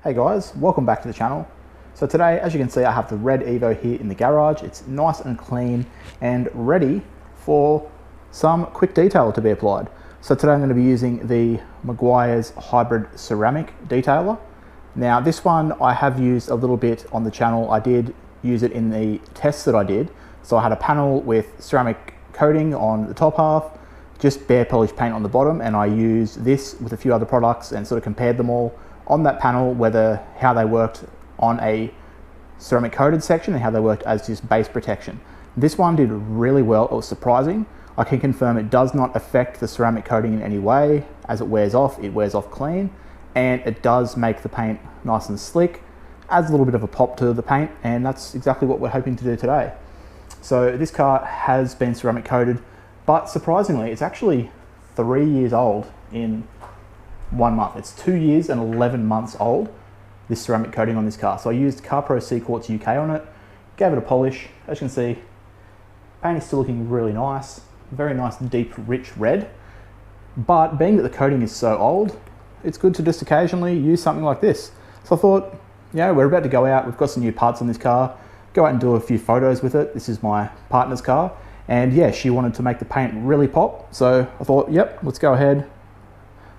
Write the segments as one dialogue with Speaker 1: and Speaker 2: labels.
Speaker 1: Hey guys, welcome back to the channel. So today, as you can see, I have the red Evo here in the garage. It's nice and clean and ready for some quick detail to be applied. So today I'm going to be using the Meguiars hybrid ceramic detailer. Now this one I have used a little bit on the channel. I did use it in the tests that I did. So I had a panel with ceramic coating on the top half, just bare polished paint on the bottom, and I used this with a few other products and sort of compared them all on that panel, how they worked on a ceramic coated section and how they worked as just base protection. This one did really well. It was surprising. I can confirm it does not affect the ceramic coating in any way. As it wears off clean, and it does make the paint nice and slick, adds a little bit of a pop to the paint, and that's exactly what we're hoping to do today. So this car has been ceramic coated, but surprisingly it's actually 3 years old in 1 month. It's 2 years and 11 months old, this ceramic coating on this car. So I used CarPro Sea Quartz UK on it, gave it a polish. As you can see, paint is still looking really nice, very nice deep rich red. But being that the coating is so old, it's good to just occasionally use something like this. So I thought, we're about to go out, we've got some new parts on this car, go out and do a few photos with it. This is my partner's car, and yeah, she wanted to make the paint really pop. So I thought, yep, let's go ahead,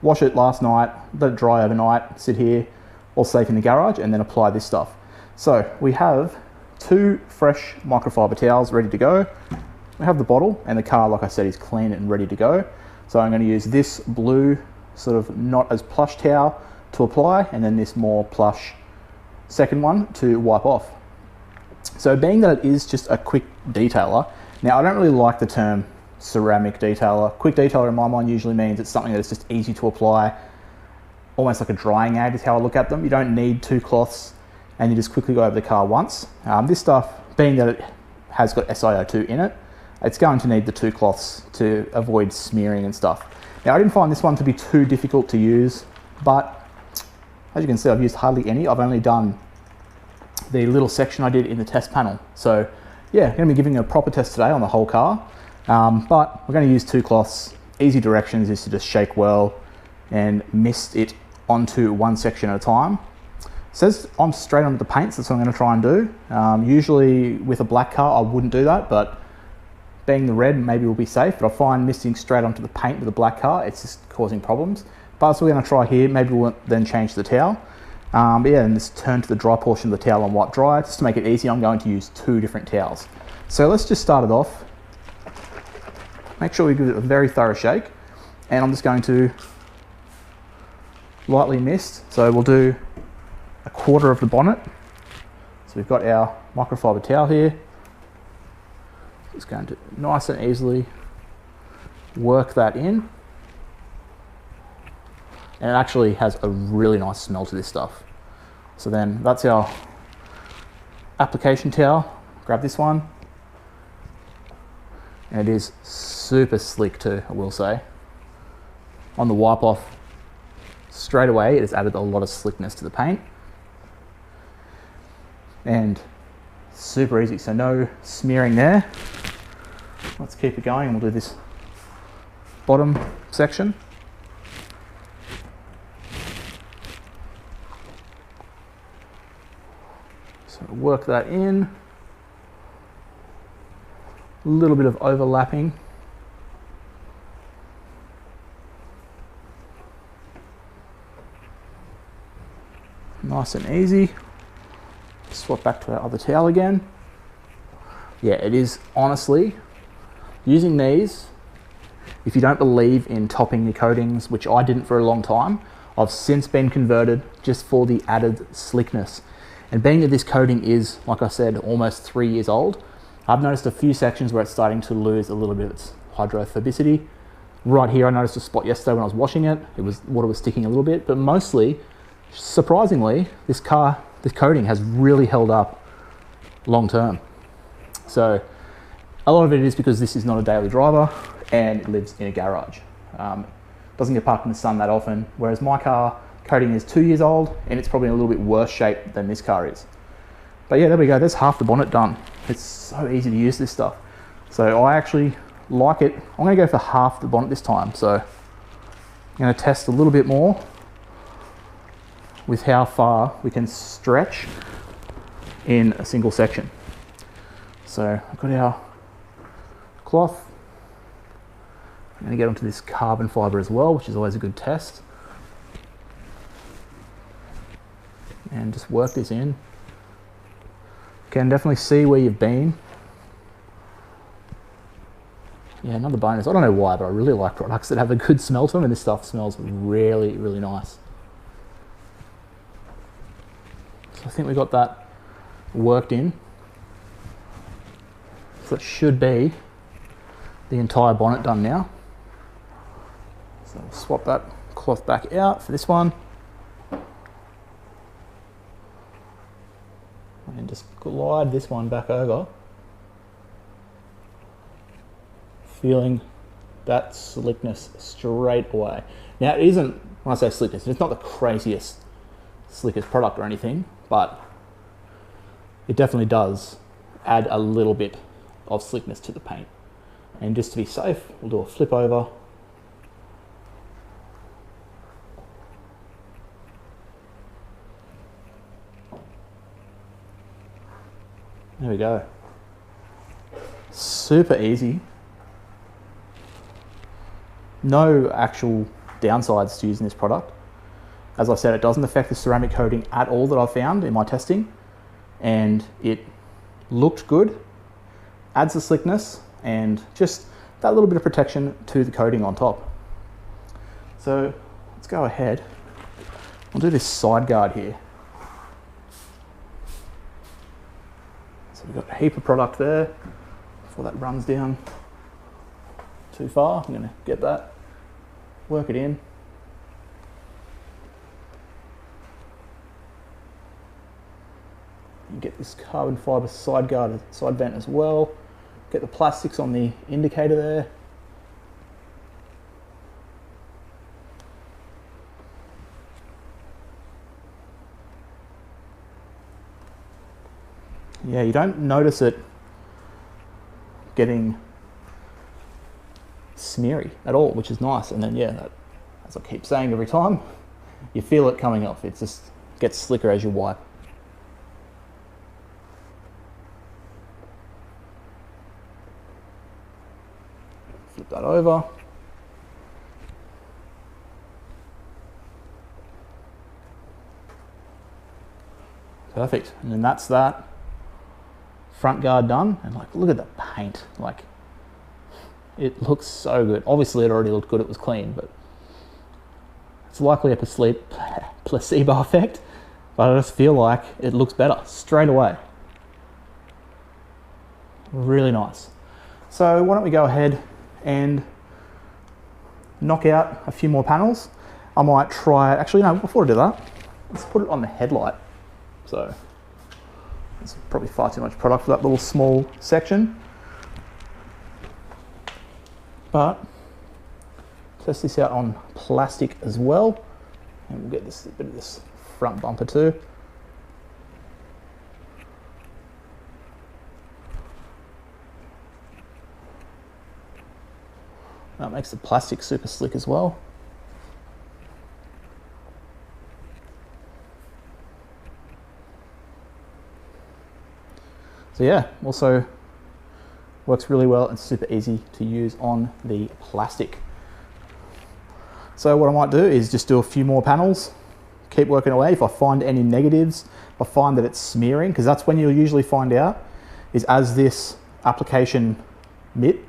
Speaker 1: wash it last night, let it dry overnight, sit here, all safe in the garage, and then apply this stuff. So we have 2 fresh microfiber towels ready to go. We have the bottle, and the car, like I said, is clean and ready to go. So I'm going to use this blue, sort of not as plush towel to apply, and then this more plush second one to wipe off. So being that it is just a quick detailer, now I don't really like the term ceramic detailer. Quick detailer in my mind usually means it's something that's just easy to apply, almost like a drying aid is how I look at them. You don't need 2 cloths and you just quickly go over the car once. This stuff, being that it has got SiO2 in it, it's going to need the 2 cloths to avoid smearing and stuff. Now I didn't find this one to be too difficult to use, but as you can see, I've used hardly any. I've only done the little section I did in the test panel. So yeah, I'm going to be giving a proper test today on the whole car. But we're going to use 2 cloths. Easy directions is to just shake well and mist it onto one section at a time. It says I'm straight onto the paint, so that's what I'm going to try and do. Usually with a black car I wouldn't do that, but being the red, maybe we'll be safe. But I find misting straight onto the paint with a black car, it's just causing problems. But that's what we're going to try here. Maybe we'll then change the towel. But yeah, and just turn to the dry portion of the towel and wipe dry. Just to make it easy, I'm going to use 2 different towels. So let's just start it off. Make sure we give it a very thorough shake, and I'm just going to lightly mist. So we'll do 1/4 of the bonnet. So we've got our microfiber towel here. Just going to nice and easily work that in. And it actually has a really nice smell to this stuff. So then that's our application towel. Grab this one. And it is super slick too, I will say. On the wipe off, straight away, it has added a lot of slickness to the paint. And super easy, so no smearing there. Let's keep it going and we'll do this bottom section. So work that in. A little bit of overlapping. Nice and easy. Swap back to our other towel again. Yeah, it is honestly, using these, if you don't believe in topping the coatings, which I didn't for a long time, I've since been converted just for the added slickness. And being that this coating is, like I said, almost 3 years old, I've noticed a few sections where it's starting to lose a little bit of its hydrophobicity. Right here, I noticed a spot yesterday when I was washing it. Water was sticking a little bit, but mostly, surprisingly, this coating has really held up long term. So a lot of it is because this is not a daily driver and it lives in a garage. Doesn't get parked in the sun that often, whereas my car coating is 2 years old and it's probably in a little bit worse shape than this car is. But yeah, there we go, there's half the bonnet done. It's so easy to use this stuff. So I actually like it. I'm gonna go for half the bonnet this time. So I'm gonna test a little bit more. with how far we can stretch in a single section. So I've got our cloth. I'm going to get onto this carbon fibre as well, which is always a good test. And just work this in. Can definitely see where you've been. Yeah, another bonus. I don't know why, but I really like products that have a good smell to them, and this stuff smells really, really nice. So I think we got that worked in. So it should be the entire bonnet done now. So we'll swap that cloth back out for this one. And just glide this one back over. Feeling that slickness straight away. Now it isn't, when I say slickness, it's not the craziest, slickest product or anything, but it definitely does add a little bit of slickness to the paint. And just to be safe, we'll do a flip over. There we go. Super easy. No actual downsides to using this product. As I said, it doesn't affect the ceramic coating at all that I've found in my testing. And it looked good, adds the slickness, and just that little bit of protection to the coating on top. So let's go ahead. I'll do this side guard here. So we've got a heap of product there. Before that runs down too far, I'm going to get that, work it in. And get this carbon fibre side guard, side vent as well. Get the plastics on the indicator there. Yeah, you don't notice it getting smeary at all, which is nice. And then, yeah, that, as I keep saying every time, you feel it coming off. It just gets slicker as you wipe. Flip that over. Perfect. And then that's that front guard done. And like, look at the paint. Like, it looks so good. Obviously it already looked good, it was clean, but it's likely a placebo effect, but I just feel like it looks better straight away. Really nice. So why don't we go ahead and knock out a few more panels. I might try, actually no, before I do that, let's put it on the headlight. So it's probably far too much product for that little small section. But test this out on plastic as well. And we'll get this, a bit of this front bumper too. That makes the plastic super slick as well. So yeah, also works really well and super easy to use on the plastic. So what I might do is just do a few more panels, keep working away. If I find any negatives, if I find that it's smearing, because that's when you'll usually find out, is as this application mitt,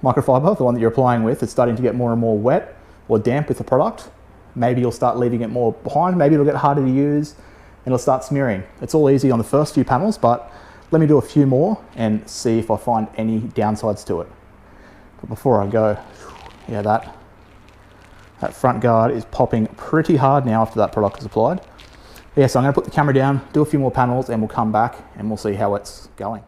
Speaker 1: microfiber, the one that you're applying with, it's starting to get more and more wet or damp with the product. Maybe you'll start leaving it more behind, maybe it'll get harder to use, and it'll start smearing. It's all easy on the first few panels, but let me do a few more and see if I find any downsides to it. But before I go, yeah, that front guard is popping pretty hard now after that product is applied. Yeah, so I'm going to put the camera down, do a few more panels, and we'll come back and we'll see how it's going.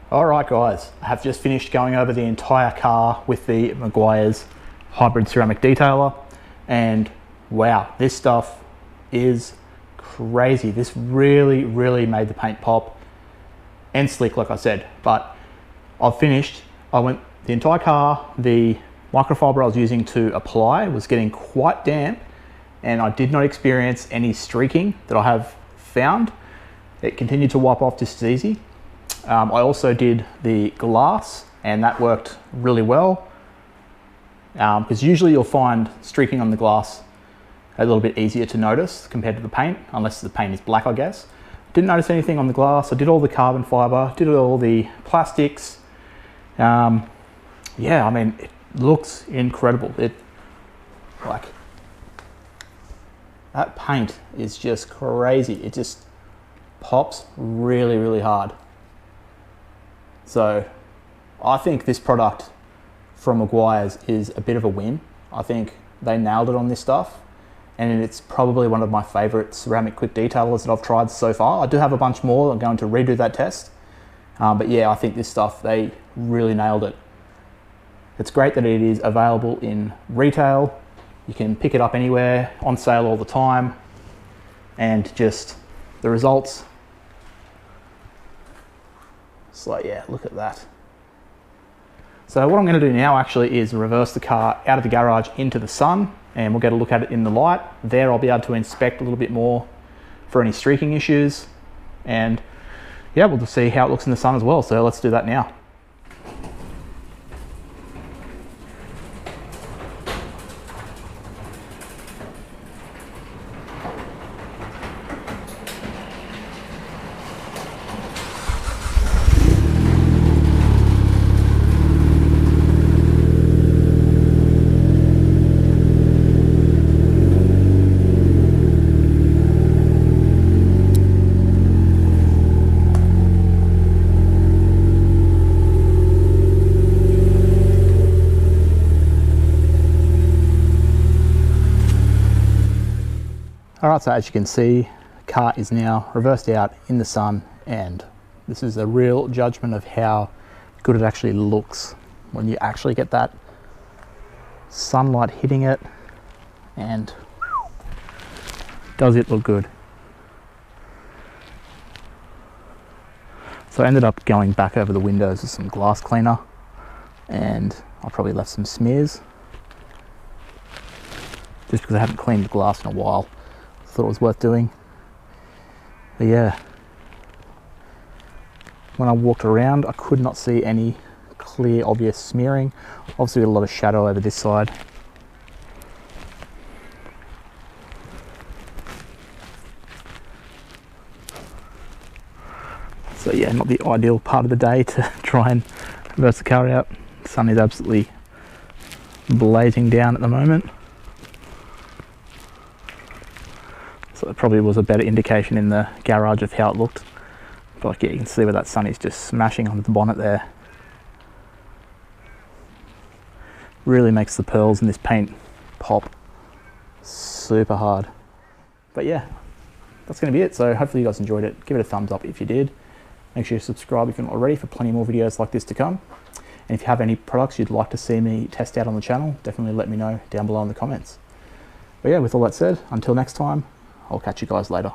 Speaker 1: All right, guys, I have just finished going over the entire car with the Meguiars hybrid ceramic detailer, and wow, this stuff is crazy. This really, really made the paint pop and slick, like I said. But I've finished. I went the entire car, the microfiber I was using to apply was getting quite damp, and I did not experience any streaking that I have found. It continued to wipe off just as easy. I also did the glass, and that worked really well, because usually you'll find streaking on the glass a little bit easier to notice compared to the paint, unless the paint is black, I guess. Didn't notice anything on the glass. I did all the carbon fiber, did all the plastics. Yeah, I mean, it looks incredible. Like, that paint is just crazy. It just pops really, really hard. So I think this product from Meguiars is a bit of a win. I think they nailed it on this stuff, and it's probably one of my favorite ceramic quick detailers that I've tried so far. I do have a bunch more. I'm going to redo that test. But yeah, I think this stuff, they really nailed it. It's great that it is available in retail. You can pick it up anywhere, on sale all the time, and just the results. It's like, yeah, look at that. So what I'm going to do now actually is reverse the car out of the garage into the sun, and we'll get a look at it in the light. There I'll be able to inspect a little bit more for any streaking issues, and yeah, we'll just see how it looks in the sun as well. So let's do that now. Alright, so as you can see, the car is now reversed out in the sun, and this is a real judgment of how good it actually looks when you actually get that sunlight hitting it, and does it look good. So I ended up going back over the windows with some glass cleaner, and I probably left some smears just because I haven't cleaned the glass in a while. Thought it was worth doing. But yeah, when I walked around, I could not see any clear, obvious smearing. Obviously, a lot of shadow over this side. So yeah, not the ideal part of the day to try and reverse the car out. The sun is absolutely blazing down at the moment. So it probably was a better indication in the garage of how it looked. But like, yeah, you can see where that sun is just smashing onto the bonnet there. Really makes the pearls in this paint pop super hard. But yeah, that's going to be it. So hopefully you guys enjoyed it. Give it a thumbs up if you did. Make sure you subscribe if you're not already for plenty more videos like this to come. And if you have any products you'd like to see me test out on the channel, definitely let me know down below in the comments. But yeah, with all that said, until next time, I'll catch you guys later.